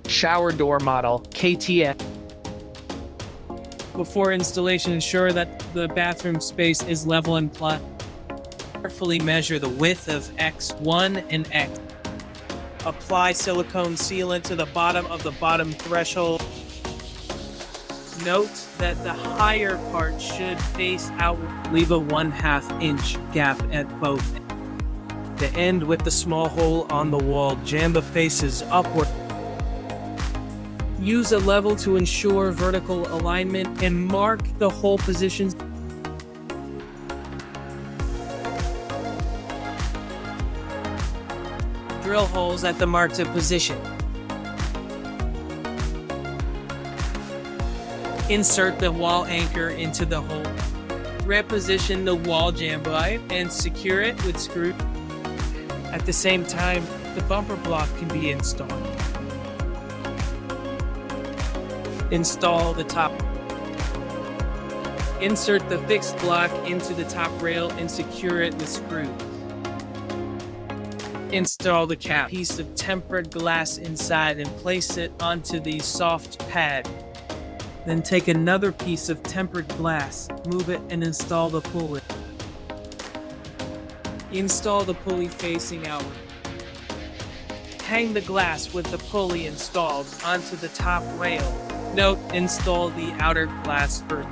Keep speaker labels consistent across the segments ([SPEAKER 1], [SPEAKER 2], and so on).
[SPEAKER 1] Shower door model, KTL.
[SPEAKER 2] Before installation, ensure that the bathroom space is level and flat. Carefully measure the width of X1 and X. Apply silicone sealant to the bottom of the bottom threshold. Note that the higher part should face outward. Leave a 1/2 inch gap at both ends. The end with the small hole on the wall jamb faces upward. Use a level to ensure vertical alignment and mark the hole positions. Drill holes at the marked position. Insert the wall anchor into the hole. Reposition the wall jamb and secure it with screw. At the same time, the bumper block can be installed. Install the top. Insert the fixed block into the top rail and secure it with screws. Install the cap piece of tempered glass inside and place it onto the soft pad. Then take another piece of tempered glass, move it, and install the pulley. Install the pulley facing outward. Hang the glass with the pulley installed onto the top rail. Note, install the outer glass first.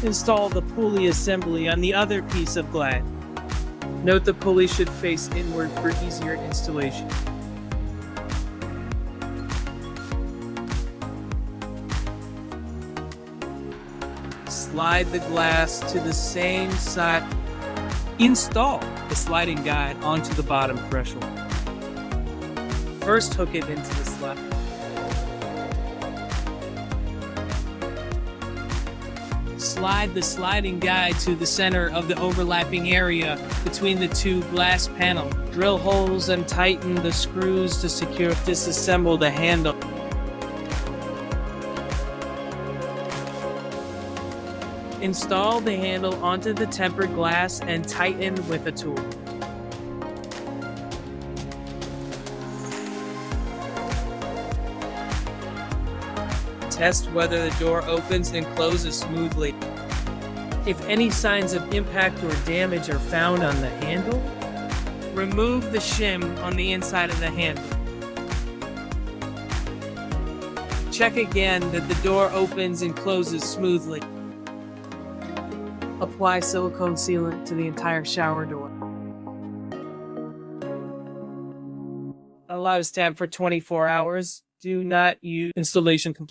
[SPEAKER 2] Install the pulley assembly on the other piece of glass. Note the pulley should face inward for easier installation. Slide the glass to the same side. Install the sliding guide onto the bottom threshold. First, hook it into the slide. Slide the sliding guide to the center of the overlapping area between the two glass panels. Drill holes and tighten the screws to secure. Disassemble the handle. Install the handle onto the tempered glass and tighten with a tool. Test whether the door opens and closes smoothly. If any signs of impact or damage are found on the handle, remove the shim on the inside of the handle. Check again that the door opens and closes smoothly. Apply silicone sealant to the entire shower door. Allows tab for 24 hours. Do not use installation complete.